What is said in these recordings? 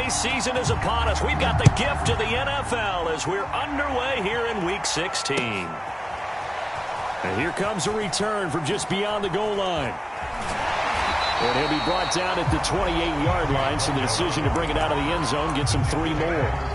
holiday season is upon us. We've got the gift of the NFL as we're underway here in Week 16. And here comes a return from just beyond the goal line. And he'll be brought down at the 28-yard line, so the decision to bring it out of the end zone gets him 3 more.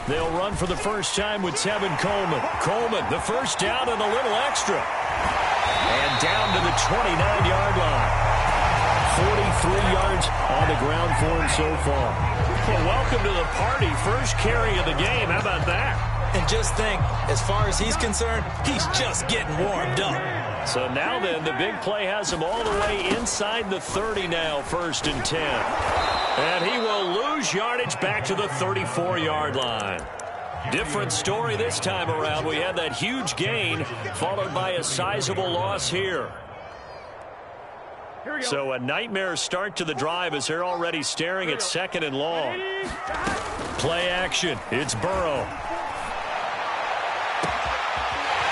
They'll run for the first time with Tevin Coleman. Coleman, the first down and a little extra. And down to the 29-yard line. 43 yards on the ground for him so far. Well, welcome to the party. First carry of the game. How about that? And just think, as far as he's concerned, he's just getting warmed up. So now then, the big play has him all the way inside the 30 now, 1st and 10. And he will lose yardage back to the 34-yard line. Different story this time around. We had that huge gain followed by a sizable loss here. So a nightmare start to the drive as they're already staring at 2nd and long. Play action. It's Burrow.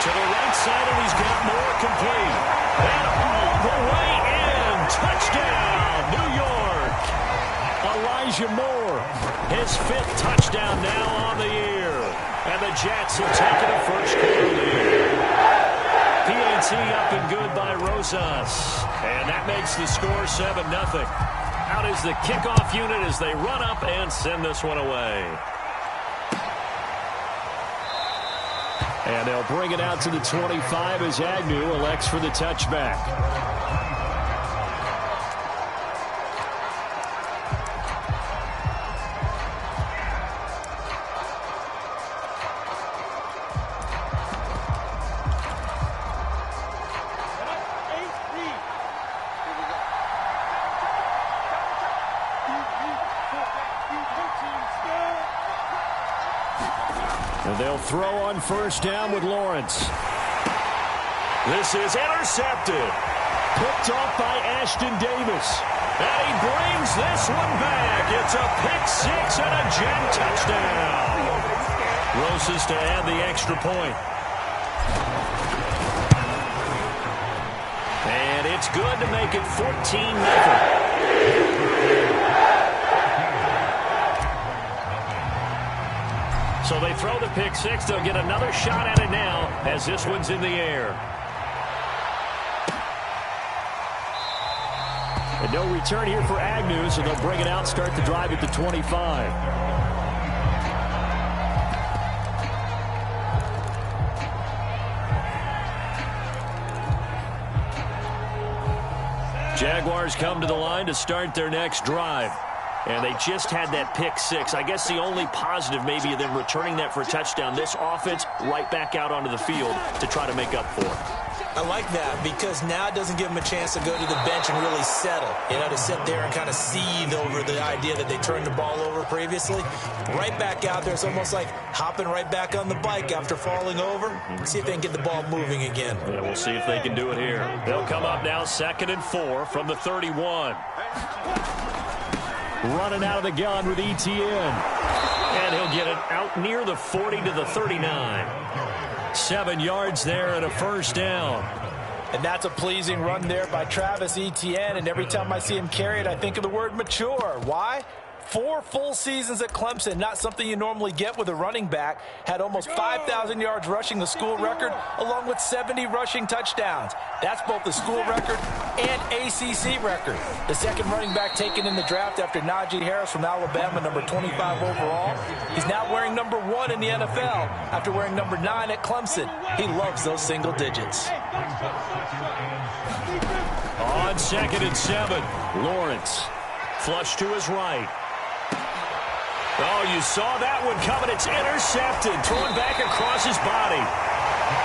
To the right side, and he's got more complete. And all the way in. Touchdown, New York. Elijah Moore, his 5th touchdown now on the year. And the Jets have taken a first-quarter lead. PAT up and good by Rosas. And that makes the score 7-0. Out is the kickoff unit as they run up and send this one away. And they'll bring it out to the 25 as Agnew elects for the touchback. And they'll throw on first down with Lawrence. This is intercepted. Picked off by Ashton Davis. And he brings this one back. It's a pick-6 and a Jet touchdown. Rosas to add the extra point. And it's good to make it 14-0. So they throw the pick-6. They'll get another shot at it now as this one's in the air. And no return here for Agnew, so they'll bring it out, start the drive at the 25. Jaguars come to the line to start their next drive. And they just had that pick-6. I guess the only positive maybe of them returning that for a touchdown. This offense right back out onto the field to try to make up for it. I like that because now it doesn't give them a chance to go to the bench and really settle. You know, to sit there and kind of seethe over the idea that they turned the ball over previously. Right back out there. It's almost like hopping right back on the bike after falling over. See if they can get the ball moving again. Yeah, we'll see if they can do it here. They'll come up now 2nd and 4 from the 31. Running out of the gun with Etienne. And he'll get it out near the 40 to the 39. 7 yards there and a first down. And that's a pleasing run there by Travis Etienne. And every time I see him carry it, I think of the word mature. Why? 4 full seasons at Clemson, not something you normally get with a running back. Had almost 5,000 yards rushing, the school record, along with 70 rushing touchdowns. That's both the school record and ACC record. The second running back taken in the draft after Najee Harris from Alabama, number 25 overall. He's now wearing number 1 in the NFL after wearing number 9 at Clemson. He loves those single digits. On 2nd and 7, Lawrence. Flush to his right. Oh, you saw that one coming. It's intercepted. Thrown back across his body.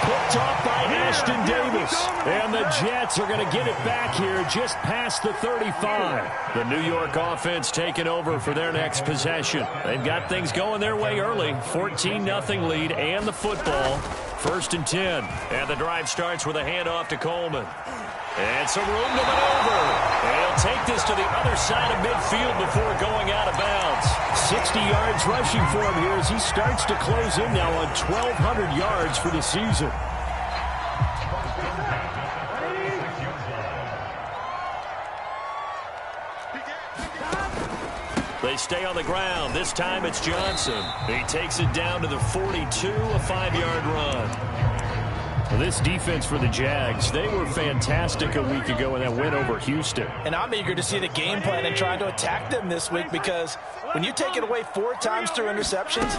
Picked off by Ashton Davis. And the Jets are going to get it back here just past the 35. The New York offense taking over for their next possession. They've got things going their way early. 14-0 lead and the football. 1st and 10. And the drive starts with a handoff to Coleman. And some room to maneuver. And he'll take this to the other side of midfield before going out of bounds. 60 yards rushing for him here as he starts to close in now on 1,200 yards for the season. They stay on the ground. This time it's Johnson. He takes it down to the 42, a 5-yard run. Well, this defense for the Jags, they were fantastic a week ago in that win over Houston. And I'm eager to see the game plan and try to attack them this week because when you take it away 4 times through interceptions,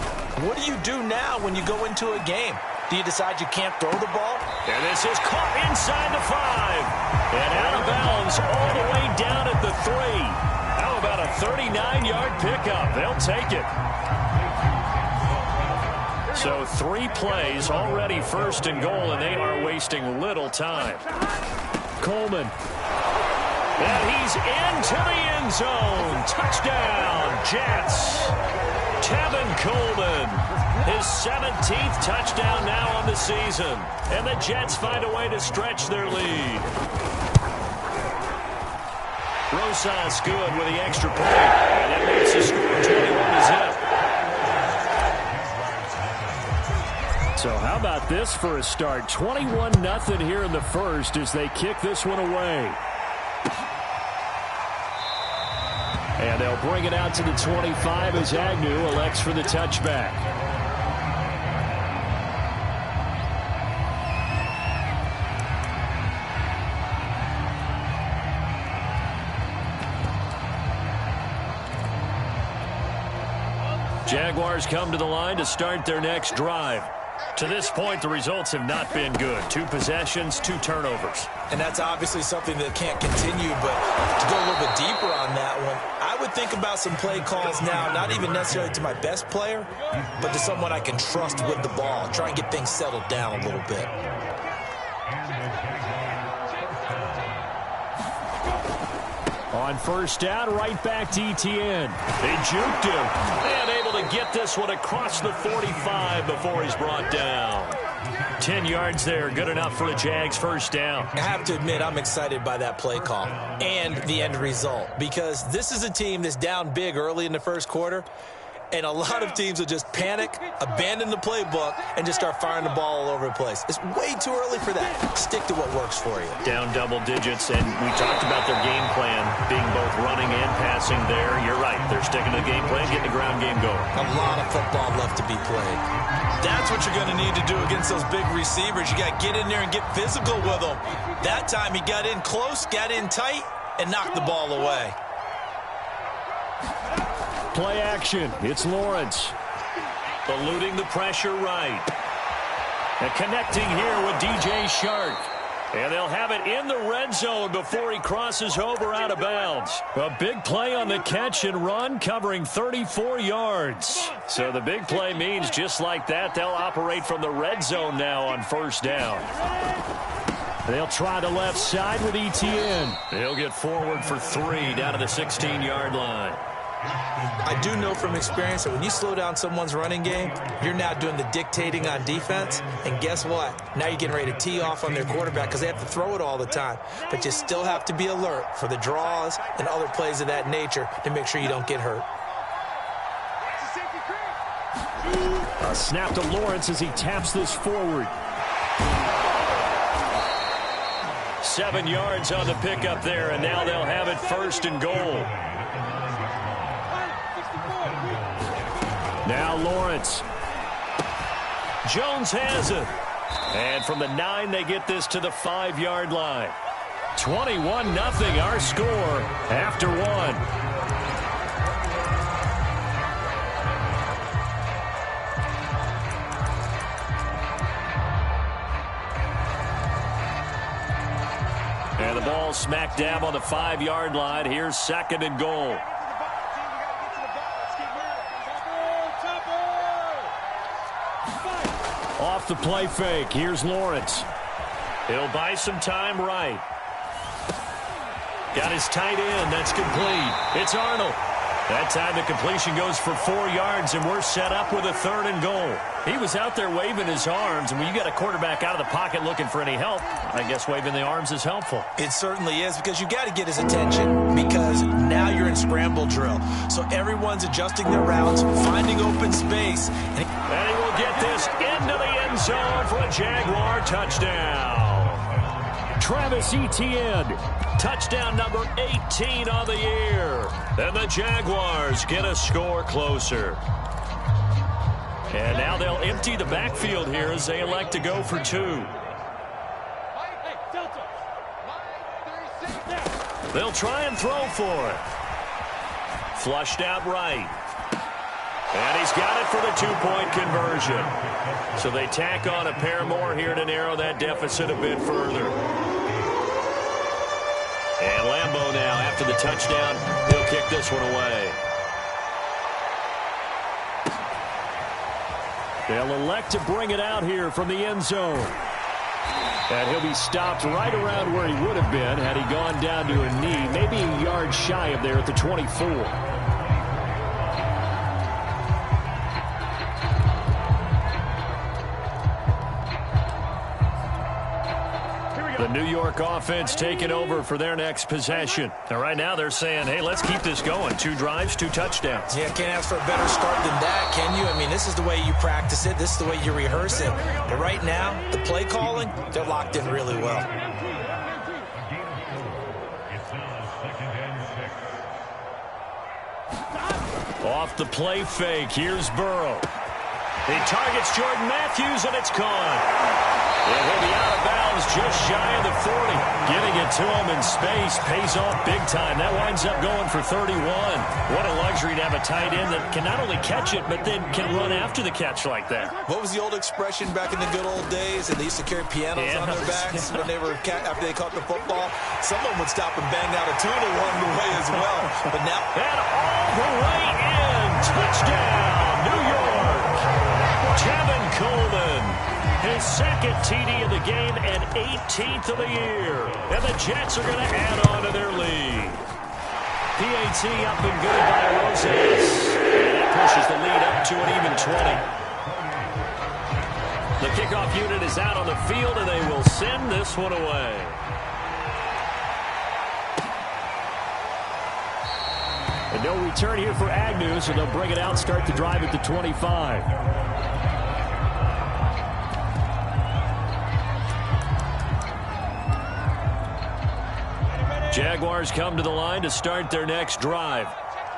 what do you do now when you go into a game? Do you decide you can't throw the ball? And this is caught inside the 5. And out of bounds all the way down at the 3. How about a 39-yard pickup? They'll take it. So 3 plays, already first and goal, and they are wasting little time. Coleman. And he's into the end zone. Touchdown, Jets. Tevin Coleman. His 17th touchdown now on the season. And the Jets find a way to stretch their lead. Rosas good with the extra point. And that makes the score 21-0. So how about this for a start? 21-0 here in the first as they kick this one away. And they'll bring it out to the 25 as Agnew elects for the touchback. Jaguars come to the line to start their next drive. To this point, the results have not been good. 2 possessions, 2 turnovers. And that's obviously something that can't continue, but to go a little bit deeper on that one, I would think about some play calls now, not even necessarily to my best player, but to someone I can trust with the ball. Try and get things settled down a little bit. On first down, right back to Etienne. They juked him. And able to get this one across the 45 before he's brought down. 10 yards there, good enough for a Jags first down. I have to admit, I'm excited by that play call and the end result because this is a team that's down big early in the first quarter. And a lot of teams will just panic, abandon the playbook, and just start firing the ball all over the place. It's way too early for that. Stick to what works for you. Down double digits, and we talked about their game plan being both running and passing there. You're right. They're sticking to the game plan, getting the ground game going. A lot of football left to be played. That's what you're going to need to do against those big receivers. You got to get in there and get physical with them. That time he got in close, got in tight, and knocked the ball away. Play action. It's Lawrence. Eluding the pressure right. And connecting here with DJ Shark. And they'll have it in the red zone before he crosses over out of bounds. A big play on the catch and run, covering 34 yards. So the big play means just like that, they'll operate from the red zone now on first down. They'll try the left side with Etienne. They'll get forward for 3 down to the 16-yard line. I do know from experience that when you slow down someone's running game, you're now doing the dictating on defense. And guess what? Now you're getting ready to tee off on their quarterback because they have to throw it all the time. But you still have to be alert for the draws and other plays of that nature to make sure you don't get hurt. A snap to Lawrence as he taps this forward. 7 yards on the pickup there, and now they'll have it first and goal. Now Lawrence. Jones has it. And from the 9, they get this to the 5-yard line. 21-0 our score after 1. And the ball smack dab on the 5-yard line. Here's second and goal. Off the play fake. Here's Lawrence. He'll buy some time right. Got his tight end. That's complete. It's Arnold. That time the completion goes for 4 yards, and we're set up with a 3rd and goal. He was out there waving his arms, and when you got a quarterback out of the pocket looking for any help, I guess waving the arms is helpful. It certainly is, because you got to get his attention, because now you're in scramble drill. So everyone's adjusting their routes, finding open space. And he will get this into the end zone for a Jaguar touchdown. Travis Etienne, touchdown number 18 on the year. And the Jaguars get a score closer. And now they'll empty the backfield here as they elect to go for 2. They'll try and throw for it. Flushed out right. And he's got it for the 2-point conversion. So they tack on a pair more here to narrow that deficit a bit further. And Lambeau now, after the touchdown, he'll kick this one away. They'll elect to bring it out here from the end zone. And he'll be stopped right around where he would have been had he gone down to a knee, maybe a yard shy of there at the 24. The New York offense taking over for their next possession. And right now they're saying, hey, let's keep this going. 2 drives, 2 touchdowns. Yeah, can't ask for a better start than that, can you? I mean, this is the way you practice it. This is the way you rehearse it. But right now, the play calling, they're locked in really well. Off the play fake, here's Burrow. He targets Jordan Matthews, and it's caught. And he'll be out of bounds just shy of the 40. Getting it to him in space pays off big time. That winds up going for 31. What a luxury to have a tight end that can not only catch it, but then can run after the catch like that. What was the old expression back in the good old days? And they used to carry pianos on their backs when they were after they caught the football. Someone would stop and bang out a tune along the way as well. But now, and all the way in, touchdown, New York. Tevin Coleman. His 2nd TD of the game and 18th of the year. And the Jets are going to add on to their lead. PAT up and good by Rosas. And that pushes the lead up to an even 20. The kickoff unit is out on the field, and they will send this one away. And no return here for Agnew, so they'll bring it out, start the drive at the 25. Jaguars come to the line to start their next drive.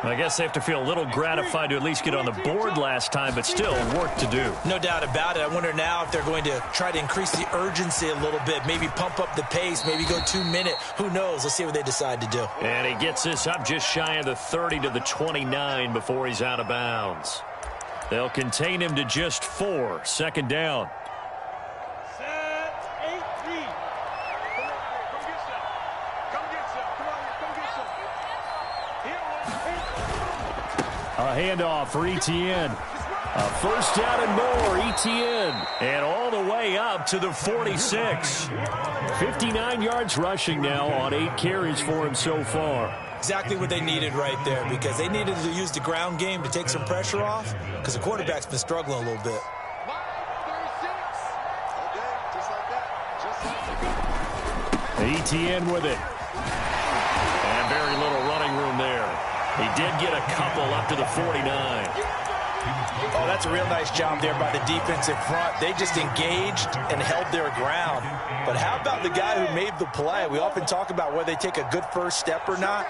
I guess they have to feel a little gratified to at least get on the board last time, but still work to do. No doubt about it. I wonder now if they're going to try to increase the urgency a little bit, maybe pump up the pace, maybe go 2-minute. Who knows? Let's see what they decide to do. And he gets this up just shy of the 30 to the 29 before he's out of bounds. They'll contain him to just 4. 2nd down. A handoff for Etienne. A 1st down and more, Etienne. And all the way up to the 46. 59 yards rushing now on 8 carries for him so far. Exactly what they needed right there, because they needed to use the ground game to take some pressure off, because the quarterback's been struggling a little bit. Etienne with it. And very little running room there. He did get a couple up to the 49. Oh, that's a real nice job there by the defensive front. They just engaged and held their ground. But how about the guy who made the play? We often talk about whether they take a good first step or not.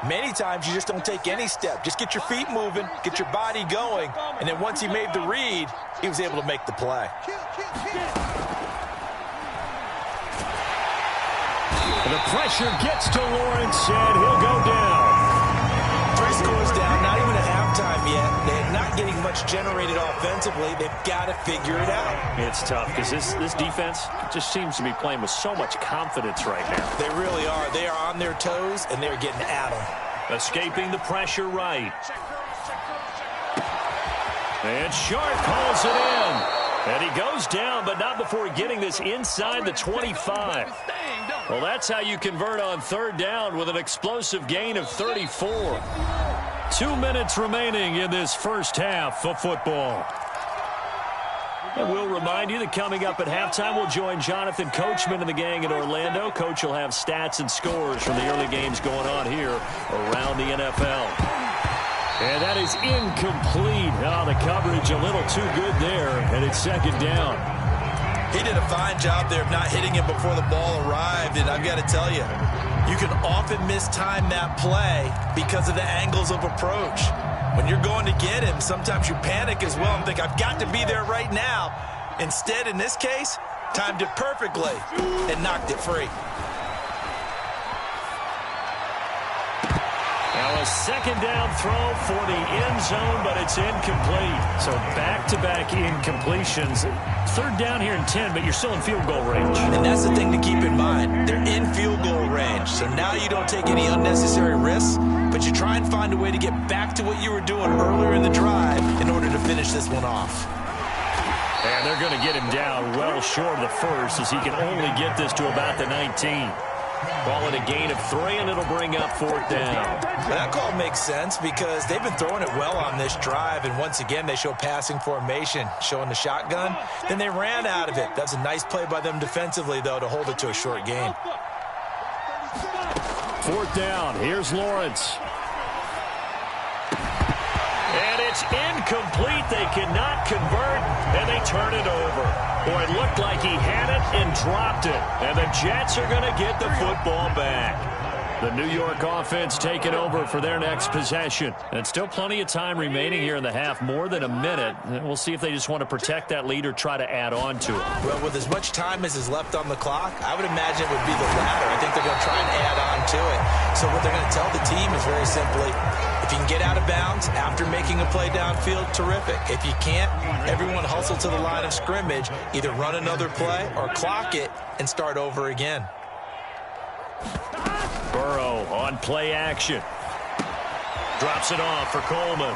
Many times you just don't take any step. Just get your feet moving, get your body going, and then once he made the read, he was able to make the play. And the pressure gets to Lawrence, and he'll go down. 3 scores down, not even at halftime yet. They're not getting much generated offensively. They've got to figure it out. It's tough because this defense just seems to be playing with so much confidence right now. They really are. They are on their toes, and they're getting at them. Escaping the pressure right. And Sharp calls it in. And he goes down, but not before getting this inside the 25. Well, that's how you convert on 3rd down with an explosive gain of 34. 2 minutes remaining in this first half of football. And we'll remind you that coming up at halftime, we'll join Jonathan Coachman and the gang in Orlando. Coach will have stats and scores from the early games going on here around the NFL. And that is incomplete. Oh, the coverage a little too good there, and it's second down. He did a fine job there of not hitting him before the ball arrived, and I've got to tell you, you can often mistime that play because of the angles of approach. When you're going to get him, sometimes you panic as well and think, I've got to be there right now. Instead, in this case, timed it perfectly and knocked it free. Now a second down throw for the end zone, but it's incomplete. So back-to-back incompletions. Third down here in 10, but you're still in field goal range. And that's the thing to keep in mind. They're in field goal range. So now you don't take any unnecessary risks, but you try and find a way to get back to what you were doing earlier in the drive in order to finish this one off. And they're going to get him down well short of the first, as he can only get this to about the 19. Ball at a gain of 3, and it'll bring up fourth down. That call makes sense because they've been throwing it well on this drive, and once again they show passing formation, showing the shotgun. Then they ran out of it. That's a nice play by them defensively, though, to hold it to a short gain. Fourth down. Here's Lawrence. And it's incomplete. They cannot convert, and they turn it over. Boy, it looked like he had it and dropped it. And the Jets are going to get the football back. The New York offense taking over for their next possession. And still plenty of time remaining here in the half, more than a minute. And we'll see if they just want to protect that lead or try to add on to it. Well, with as much time as is left on the clock, I would imagine it would be the latter. I think they're going to try and add on to it. So what they're going to tell the team is very simply, if you can get out of bounds after making a play downfield, terrific. If you can't, everyone hustle to the line of scrimmage, either run another play or clock it and start over again. Burrow on play action. Drops it off for Coleman.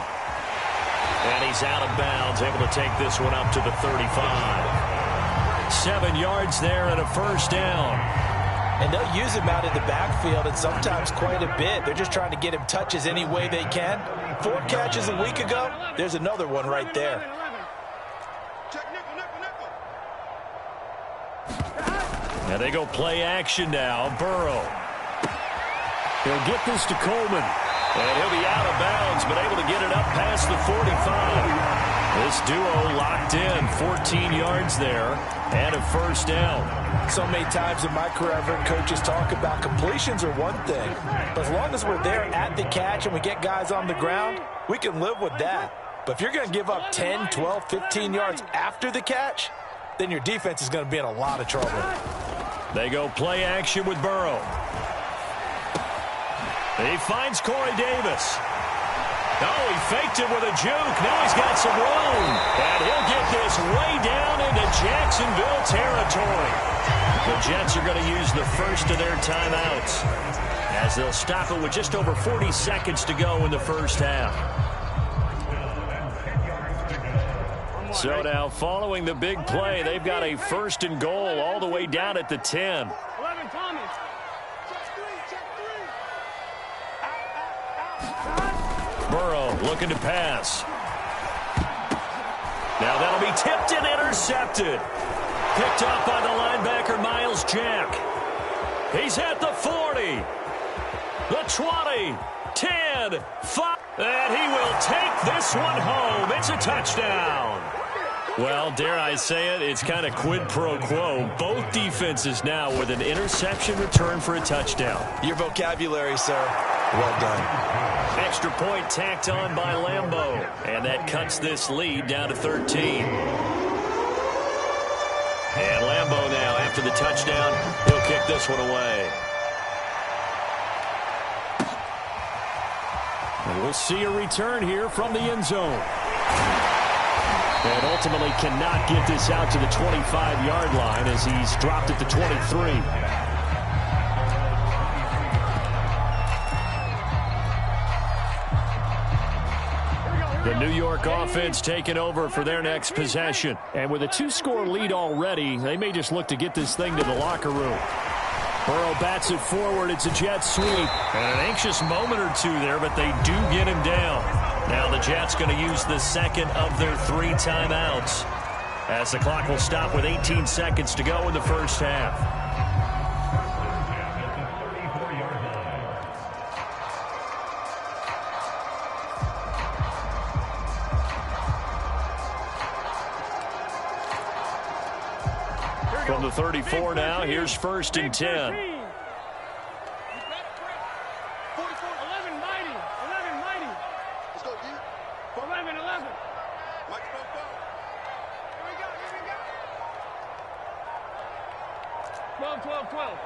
And he's out of bounds, able to take this one up to the 35. 7 yards there and a first down. And they'll use him out in the backfield, and sometimes quite a bit. They're just trying to get him touches any way they can. 4 catches a week ago. There's another one right there. Now they go play action now. Burrow. He'll get this to Coleman. And he'll be out of bounds, but able to get it up past the 45. This duo locked in. 14 yards there and a first down. So many times in my career, I've heard coaches talk about completions are one thing. But as long as we're there at the catch and we get guys on the ground, we can live with that. But if you're going to give up 10, 12, 15 yards after the catch, then your defense is going to be in a lot of trouble. They go play action with Burrow. He finds Corey Davis. Oh, he faked it with a juke. Now he's got some room. And he'll get this way down into Jacksonville territory. The Jets are going to use the first of their timeouts as they'll stop it with just over 40 seconds to go in the first half. So now following the big play, they've got a first and goal all the way down at the 10. Burrow looking to pass. Now that'll be tipped and intercepted. Picked up by the linebacker, Miles Jack. He's at the 40. The 20. 10. 5. And he will take this one home. It's a touchdown. Well, dare I say it, it's kind of quid pro quo. Both defenses now with an interception return for a touchdown. Your vocabulary, sir. Well done. Extra point tacked on by Lambeau. And that cuts this lead down to 13. And Lambeau now, after the touchdown, he'll kick this one away. And we'll see a return here from the end zone. And ultimately cannot get this out to the 25-yard line as he's dropped at the 23. The New York offense taking over for their next possession. And with a 2-score lead already, they may just look to get this thing to the locker room. Burrow bats it forward. It's a jet sweep. And an anxious moment or two there, but they do get him down. Now the Jets going to use the second of their 3 timeouts, as the clock will stop with 18 seconds to go in the first half. From the 34 now, here's 1st and 10. 11 mighty. Let's go, D. 11. Microphone 4. Here we go. 12.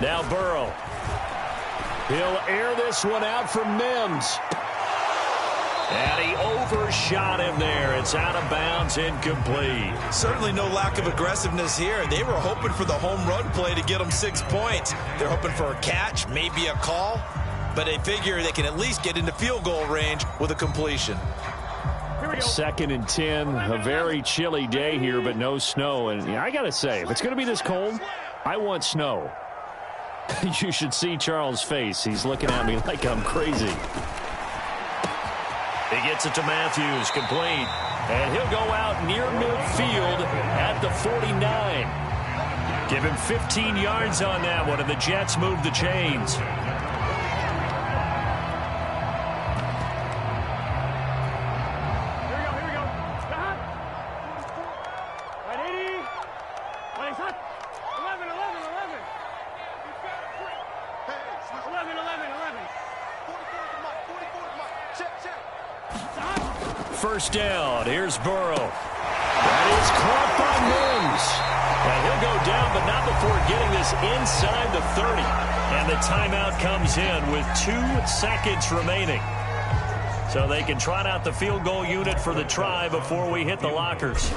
Now Burrow. He'll air this one out for Mims. And he overshot him there. It's out of bounds, incomplete. Certainly no lack of aggressiveness here. They were hoping for the home run play to get them 6 points. They're hoping for a catch, maybe a call, but they figure they can at least get into field goal range with a completion. 2nd and 10, a very chilly day here, but no snow. And I got to say, if it's going to be this cold, I want snow. You should see Charles' face. He's looking at me like I'm crazy. He gets it to Matthews, complete. And he'll go out near midfield at the 49. Give him 15 yards on that one, and the Jets move the chains. Here we go. Right, 80. Right, it's hot. 11. 44 Check. First down. Here's Burrow. That is caught by Mims. And he'll go down, but not before getting this inside the 30. And the timeout comes in with 2 seconds remaining. So they can trot out the field goal unit for the try before we hit the lockers.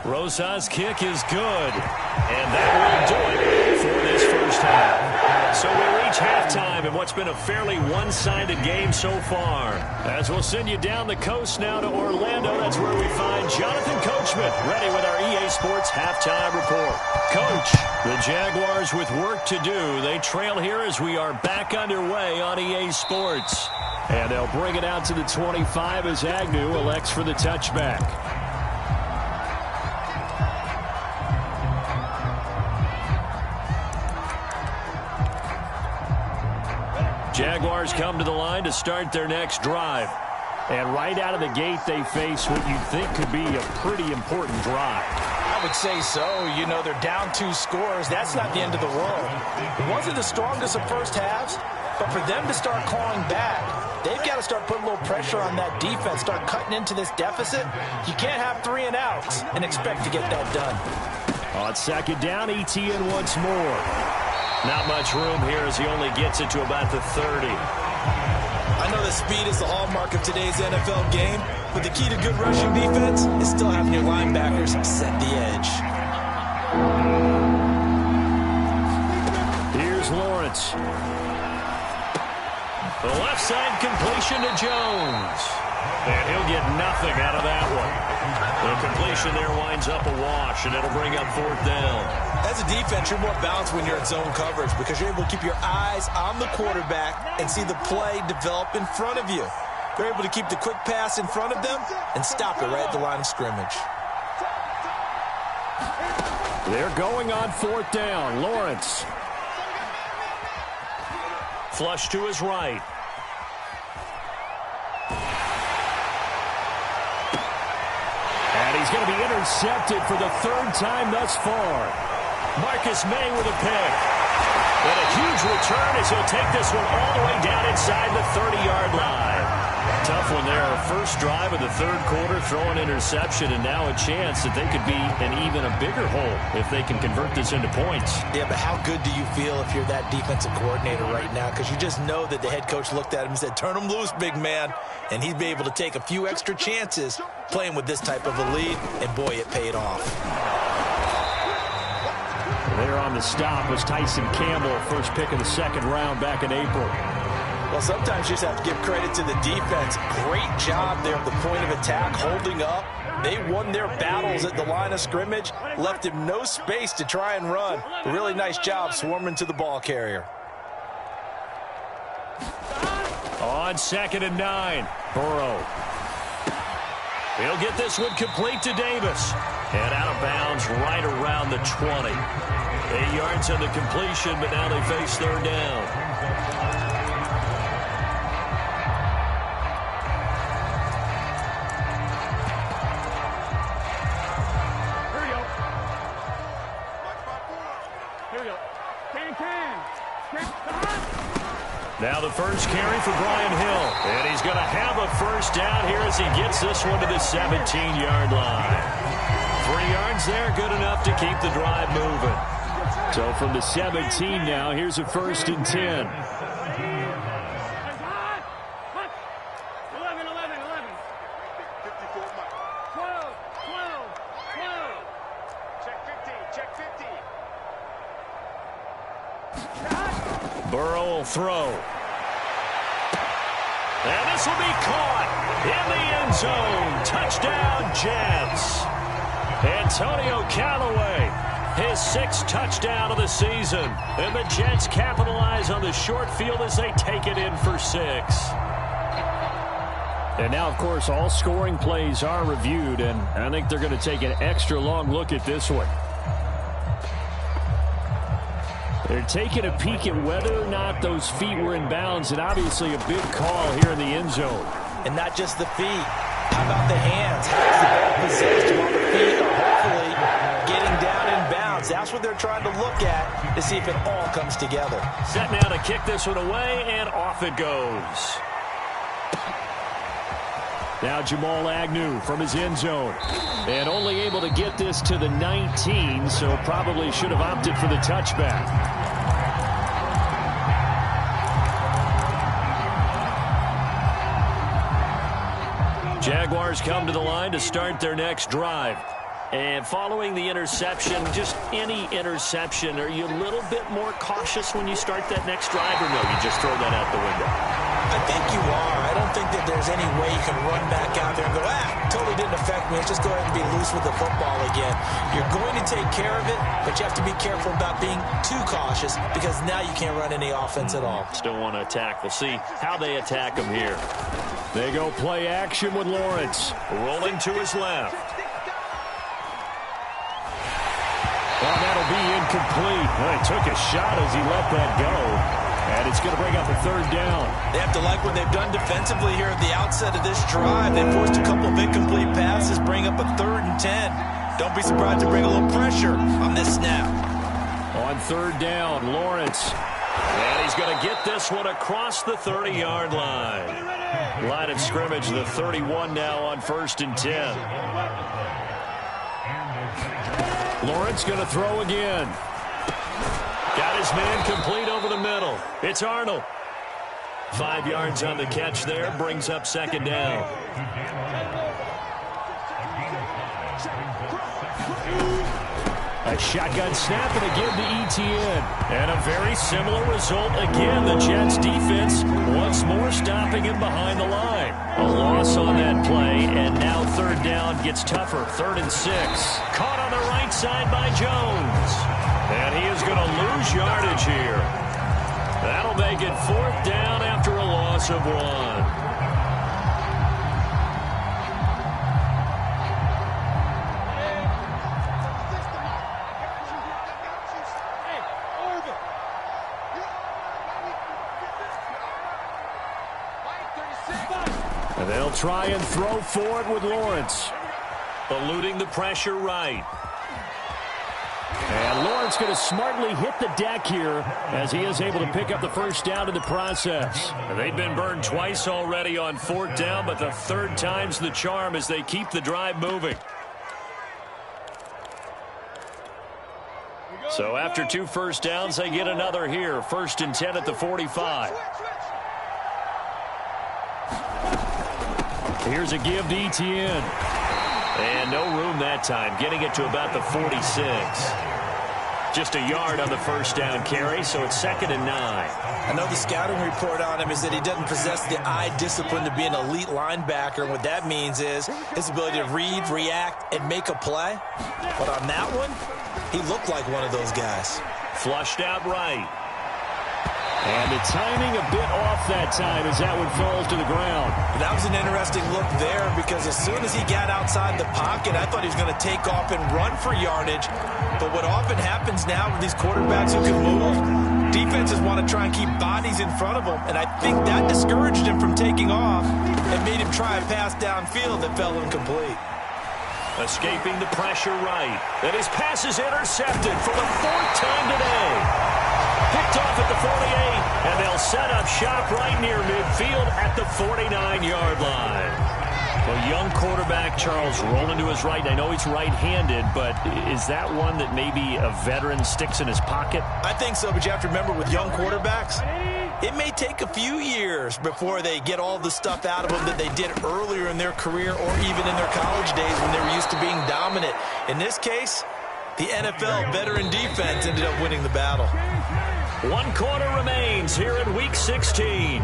Rosa's kick is good. And that will do it for this first half. So we reach halftime in what's been a fairly one-sided game so far. As we'll send you down the coast now to Orlando, that's where we find Jonathan Coachman ready with our EA Sports Halftime Report. Coach, the Jaguars with work to do. They trail here as we are back underway on EA Sports. And they'll bring it out to the 25 as Agnew elects for the touchback. Jaguars come to the line to start their next drive. And right out of the gate, they face what you'd think could be a pretty important drive. I would say so. You know, they're down 2 scores. That's not the end of the world. It wasn't the strongest of first halves, but for them to start clawing back, they've got to start putting a little pressure on that defense, start cutting into this deficit. You can't have 3 and outs and expect to get that done. On 2nd down, ETN once more. Not much room here as he only gets it to about the 30. I know that speed is the hallmark of today's NFL game, but the key to good rushing defense is still having your linebackers set the edge. Here's Lawrence. The left side completion to Jones. And he'll get nothing out of that one. The completion there winds up a wash, and it'll bring up 4th down. As a defense, you're more balanced when you're in zone coverage because you're able to keep your eyes on the quarterback and see the play develop in front of you. They're able to keep the quick pass in front of them and stop it right at the line of scrimmage. They're going on 4th down. Lawrence. Flush to his right. And he's going to be intercepted for the 3rd time thus far. Marcus May with a pick. And a huge return as he'll take this one all the way down inside the 30-yard line. Tough one there. First drive of the 3rd quarter, throwing interception, and now a chance that they could be in even a bigger hole if they can convert this into points. Yeah, but how good do you feel if you're that defensive coordinator right now? Because you just know that the head coach looked at him and said, turn him loose, big man. And he'd be able to take a few extra chances playing with this type of a lead, and boy, it paid off. There on the stop was Tyson Campbell, first pick of the 2nd round back in April. Well, sometimes you just have to give credit to the defense. Great job there at the point of attack, holding up, They won their battles at the line of scrimmage, left him no space to try and run. Really nice job swarming to the ball carrier. On 2nd and 9, Burrow. He'll get this one complete to Davis. And out of bounds right around the 20. 8 yards on the completion, but now they face 3rd down. Now the first carry for Brian Hill. And he's going to have a first down here as he gets this one to the 17-yard line. 3 yards there, good enough to keep the drive moving. So from the 17 now, here's a 1st and 10. 12. Burrow will throw. And this will be caught in the end zone. Touchdown, Jets. Antonio Callaway, his 6th touchdown of the season. And the Jets capitalize on the short field as they take it in for 6. And now, of course, all scoring plays are reviewed, and I think they're going to take an extra long look at this one. They're taking a peek at whether or not those feet were in bounds, and obviously a big call here in the end zone. And not just the feet. How about the hands? How is the ball possessed while the feet are hopefully getting down in bounds? That's what they're trying to look at to see if it all comes together. Set now to kick this one away, and off it goes. Now Jamal Agnew from his end zone. And only able to get this to the 19, so probably should have opted for the touchback. Jaguars come to the line to start their next drive. And following the interception, just any interception, are you a little bit more cautious when you start that next drive, or no, you just throw that out the window? I think you are. I don't think that there's any way you can run back out there and go, totally didn't affect me. Let's just go ahead and be loose with the football again. You're going to take care of it, but you have to be careful about being too cautious because now you can't run any offense at all. Still want to attack. We'll see how they attack him here. They go play action with Lawrence. Rolling to his left. Well, that'll be incomplete. Well, he took a shot as he let that go. And it's going to bring up a 3rd down. They have to like what they've done defensively here at the outset of this drive. They forced a couple of incomplete passes, bring up a 3rd and 10. Don't be surprised to bring a little pressure on this snap. On 3rd down, Lawrence. And he's going to get this one across the 30-yard line. Line of scrimmage, the 31 now on 1st and 10. Lawrence going to throw again. Got his man complete over the middle. It's Arnold. 5 yards on the catch there. Brings up 2nd down. A shotgun snap and a give to Etienne. And a very similar result again. The Jets defense once more stopping him behind the line. A loss on that play, and now 3rd down gets tougher. 3rd and 6. Caught on the right side by Jones. And he is going to lose yardage here. That'll make it 4th down after a loss of 1. And they'll try and throw forward with Lawrence. Eluding the pressure right. And Lawrence going to smartly hit the deck here as he is able to pick up the 1st down in the process. And they've been burned twice already on 4th down, but the 3rd time's the charm as they keep the drive moving. So after 2 first downs, they get another here. 1st and 10 at the 45. Here's a give to Etienne. And no room that time, getting it to about the 46. Just a yard on the first down carry, so it's 2nd and 9. I know the scouting report on him is that he doesn't possess the eye discipline to be an elite linebacker. What that means is his ability to read, react, and make a play. But on that one, he looked like one of those guys. Flushed out right. And the timing a bit off that time as that one falls to the ground. That was an interesting look there because as soon as he got outside the pocket, I thought he was going to take off and run for yardage. But what often happens now with these quarterbacks who can move, defenses want to try and keep bodies in front of them. And I think that discouraged him from taking off and made him try a pass downfield that fell incomplete. Escaping the pressure right. And his pass is intercepted for the 4th time today. Picked off at the 48, and they'll set up shop right near midfield at the 49-yard line. A young quarterback, Charles, rolling to his right. I know he's right-handed, but is that one that maybe a veteran sticks in his pocket? I think so, but you have to remember with young quarterbacks, it may take a few years before they get all the stuff out of them that they did earlier in their career or even in their college days when they were used to being dominant. In this case, the NFL veteran defense ended up winning the battle. 1 quarter remains here in Week 16.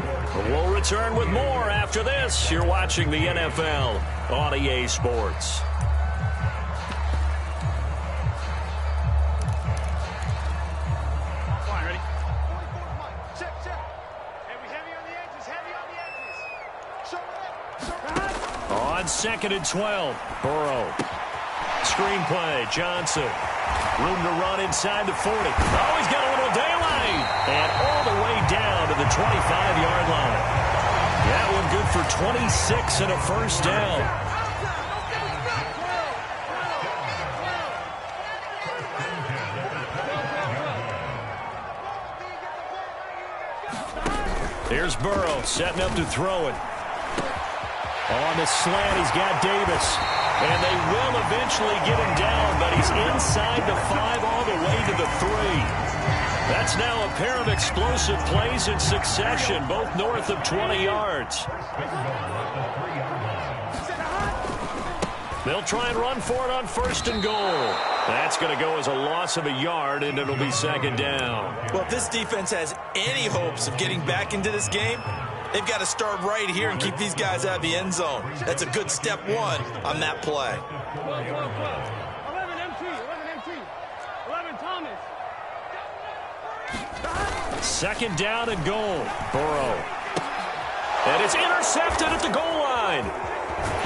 We'll return with more after this. You're watching the NFL on EA Sports. Fine, ready? Check. Heavy on the edges, On 2nd and 12, Burrow. Screenplay, Johnson. Room to run inside the 40. Oh, he's got a little daylight. And all the way down to the 25-yard line. That one good for 26 and a first down. Here's Burrow setting up to throw it. On the slant, he's got Davis. And they will eventually get him down, but he's inside the 5 all the way to the 3. That's now a pair of explosive plays in succession, both north of 20 yards. They'll try and run for it on 1st and goal. That's going to go as a loss of a yard, and it'll be 2nd down. Well, if this defense has any hopes of getting back into this game, they've got to start right here and keep these guys out of the end zone. That's a good step 1 on that play. 11 MT. 11 Thomas. 2nd down and goal. Burrow. And it's intercepted at the goal line.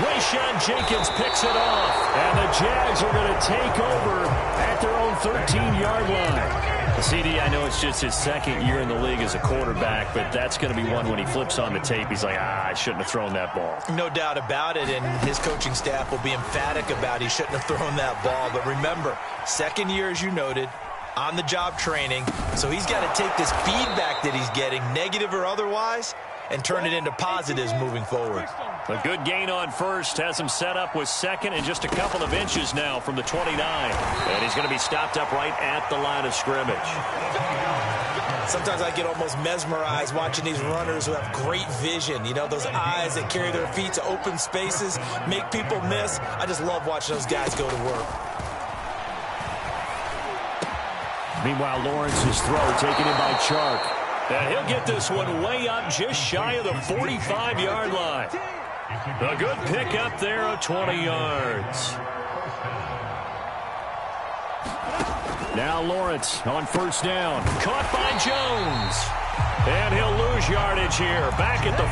Rayshawn Jenkins picks it off. And the Jags are going to take over at their own 13-yard line. CD, I know it's just his 2nd year in the league as a quarterback, but that's going to be one when he flips on the tape, he's like, I shouldn't have thrown that ball. No doubt about it, and his coaching staff will be emphatic about he shouldn't have thrown that ball. But remember, 2nd year, as you noted, on-the-job training, so he's got to take this feedback that he's getting, negative or otherwise, and turn it into positives moving forward. A good gain on 1st has him set up with 2nd and just a couple of inches now from the 29. And he's going to be stopped up right at the line of scrimmage. Sometimes I get almost mesmerized watching these runners who have great vision. You know, those eyes that carry their feet to open spaces, make people miss. I just love watching those guys go to work. Meanwhile, Lawrence's throw taken in by Chark. And he'll get this one way up just shy of the 45-yard line. A good pick up there of 20 yards. Now Lawrence on 1st down. Caught by Jones. And he'll lose yardage here. Back at the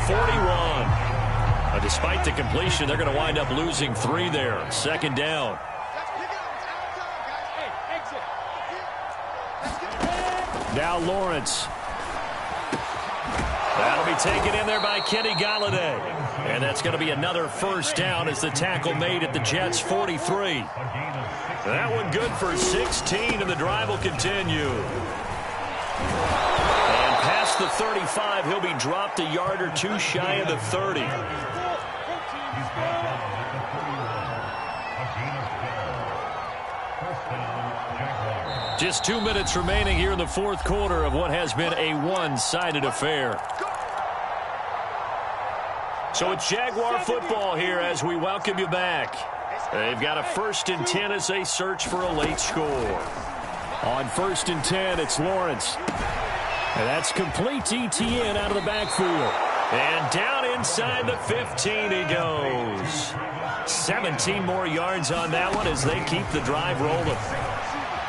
41. Despite the completion, they're going to wind up losing 3 there. 2nd down. Now Lawrence. That'll be taken in there by Kenny Golladay. And that's going to be another first down as the tackle made at the Jets' 43. That one good for 16, and the drive will continue. And past the 35, he'll be dropped a yard or two shy of the 30. Just 2 minutes remaining here in the fourth quarter of what has been a one-sided affair. So it's Jaguar football here as we welcome you back. They've got a 1st and 10 as they search for a late score. On 1st and 10, it's Lawrence. And that's complete to ETN out of the backfield. And down inside the 15 he goes. 17 more yards on that one as they keep the drive rolling.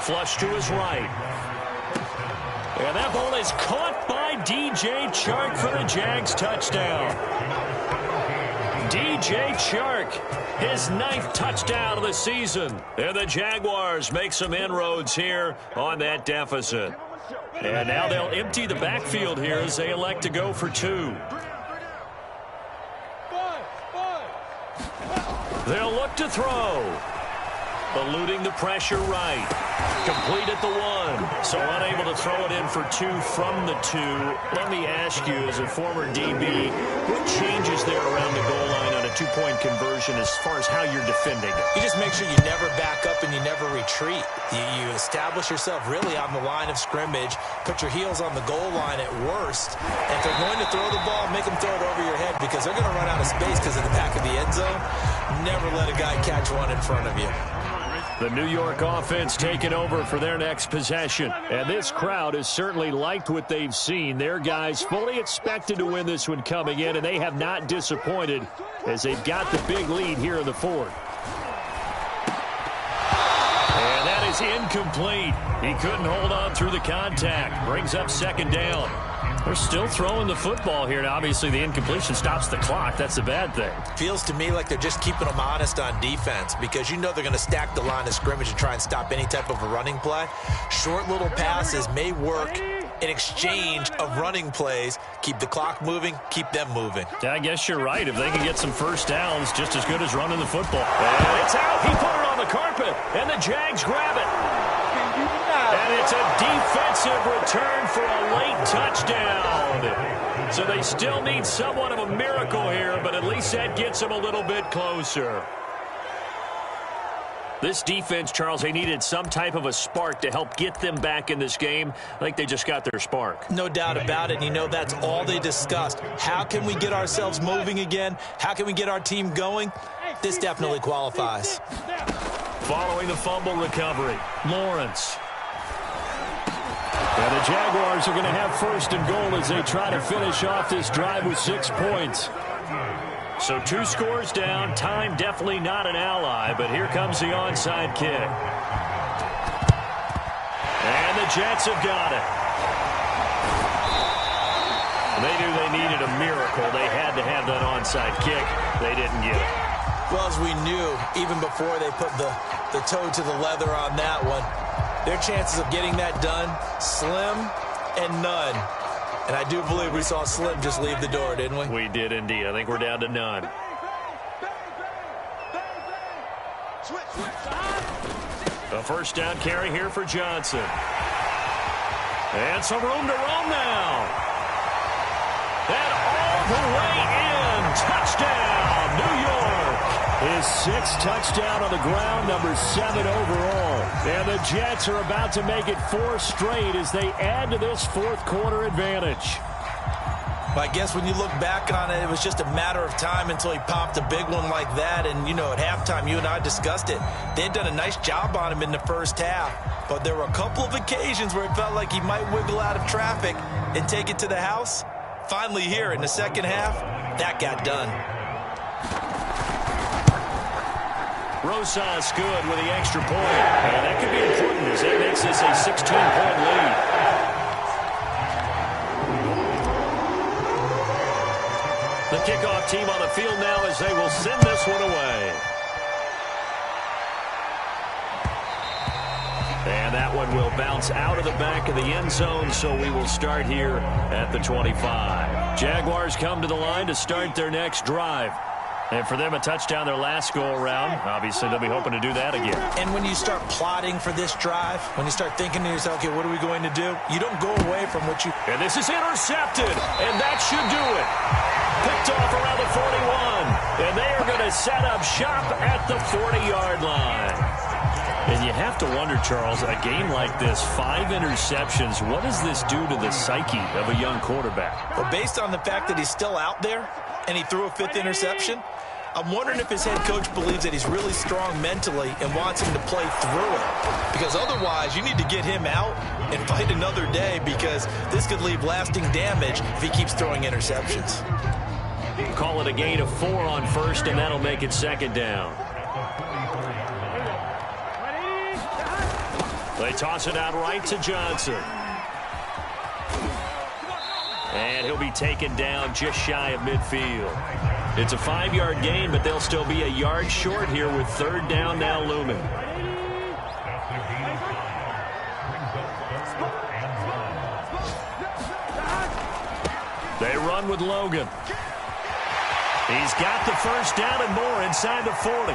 Flush to his right. And that ball is caught by DJ Chark for the Jags touchdown. DJ Chark, his 9th touchdown of the season. And the Jaguars make some inroads here on that deficit. And now they'll empty the backfield here as they elect to go for 2. They'll look to throw. Eluding the pressure right. Complete at the 1. So unable to throw it in for 2 from the 2. Let me ask you, as a former DB, what changes there around the goal line on a 2-point conversion as far as how you're defending it? You just make sure you never back up and you never retreat. You establish yourself really on the line of scrimmage. Put your heels on the goal line at worst. And if they're going to throw the ball, make them throw it over your head because they're going to run out of space because of the back of the end zone. Never let a guy catch one in front of you. The New York offense taking over for their next possession. And this crowd has certainly liked what they've seen. Their guys fully expected to win this one coming in, and they have not disappointed as they've got the big lead here in the 4th. And that is incomplete. He couldn't hold on through the contact. Brings up 2nd down. They're still throwing the football here. Now, obviously, the incompletion stops the clock. That's a bad thing. Feels to me like they're just keeping them honest on defense because you know they're going to stack the line of scrimmage and try and stop any type of a running play. Short little passes may work in exchange of running plays. Keep the clock moving, keep them moving. Yeah, I guess you're right. If they can get some first downs, just as good as running the football. And it's out. He put it on the carpet, and the Jags grab it. And it's a defensive return for a late touchdown. So they still need somewhat of a miracle here, but at least that gets them a little bit closer. This defense, Charles, they needed some type of a spark to help get them back in this game. I think they just got their spark. No doubt about it. And you know, that's all they discussed. How can we get ourselves moving again? How can we get our team going? This definitely qualifies. Following the fumble recovery, Lawrence. And the Jaguars are going to have 1st and goal as they try to finish off this drive with 6 points. So 2 scores down. Time definitely not an ally, but here comes the onside kick. And the Jets have got it. They knew they needed a miracle. They had to have that onside kick. They didn't get it. Well, as we knew, even before they put the toe to the leather on that one, their chances of getting that done, slim and none. And I do believe we saw Slim just leave the door, didn't we? We did indeed. I think we're down to none. A 1st down carry here for Johnson. And some room to roam now. And all the way in. Touchdown, New York. His 6th touchdown on the ground, number 7 overall. And the Jets are about to make it 4 straight as they add to this 4th quarter advantage. I guess when you look back on it, it was just a matter of time until he popped a big one like that. And, you know, at halftime, you and I discussed it. They had done a nice job on him in the first half. But there were a couple of occasions where it felt like he might wiggle out of traffic and take it to the house. Finally here in the second half, that got done. Rosas good with the extra point. And that could be important as that makes this a 16-point lead. The kickoff team on the field now as they will send this one away. And that one will bounce out of the back of the end zone, so we will start here at the 25. Jaguars come to the line to start their next drive. And for them, a touchdown their last go-around. Obviously, they'll be hoping to do that again. And when you start plotting for this drive, when you start thinking to yourself, okay, what are we going to do? You don't go away from what you... And this is intercepted, and that should do it. Picked off around the 41. And they are going to set up shop at the 40-yard line. And you have to wonder, Charles, a game like this, 5 interceptions, what does this do to the psyche of a young quarterback? Well, based on the fact that he's still out there and he threw a 5th interception, I'm wondering if his head coach believes that he's really strong mentally and wants him to play through it. Because otherwise, you need to get him out and fight another day, because this could leave lasting damage if he keeps throwing interceptions. Call it a gain of 4 on first, and that'll make it second down. They toss it out right to Johnson. And he'll be taken down just shy of midfield. It's a 5-yard gain, but they'll still be a yard short here with third down now looming. They run with Logan. He's got the first down and more inside the 40.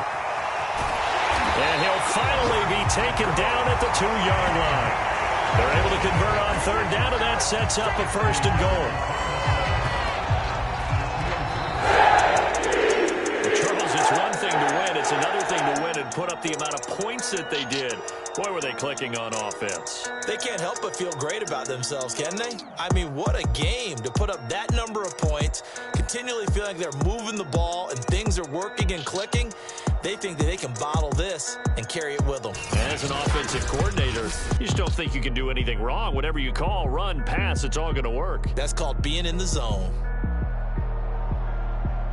And he'll finally be taken down at the 2-yard line. They're able to convert on third down, and that sets up a first and goal. Charles, it's one thing to win. It's another thing to win and put up the amount of points that they did. Boy, were they clicking on offense. They can't help but feel great about themselves, can they? I mean, what a game to put up that number of points, continually feeling like they're moving the ball and things are working and clicking. They think that they can bottle this and carry it with them. As an offensive coordinator, you just don't think you can do anything wrong. Whatever you call, run, pass, it's all going to work. That's called being in the zone.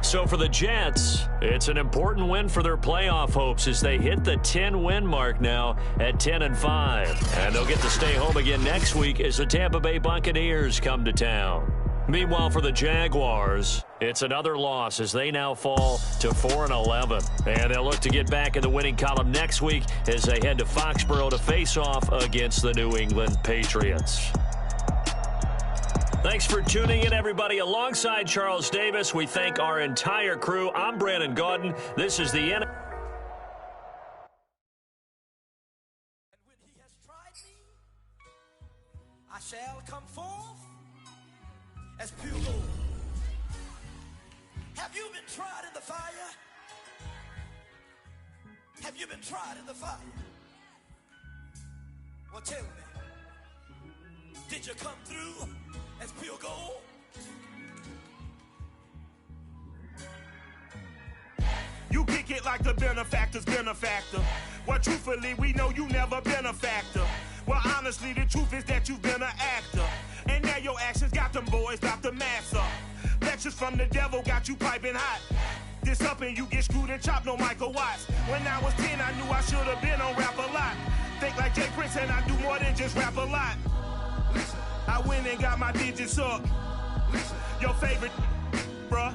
So for the Jets, it's an important win for their playoff hopes as they hit the 10-win mark now at 10-5. And they'll get to stay home again next week as the Tampa Bay Buccaneers come to town. Meanwhile, for the Jaguars, it's another loss as they now fall to 4-11. And they'll look to get back in the winning column next week as they head to Foxborough to face off against the New England Patriots. Thanks for tuning in, everybody. Alongside Charles Davis, we thank our entire crew. I'm Brandon Gaudin. This is the end. And when he has tried me, I shall come forth as pure gold. Have you been tried in the fire? Have you been tried in the fire? Well, tell me, did you come through as pure gold? You kick it like the benefactor's benefactor. Well, truthfully, we know you never been a factor. Well, honestly, the truth is that you've been an actor. And now your actions got them boys about to mass up. Lectures from the devil got you piping hot. This up and you get screwed and chopped, no Michael Watts. When I was 10, I knew I should have been on rap a lot. Think like Jay Prince and I do more than just rap a lot. Listen, I went and got my digits up. Listen, your favorite, bruh.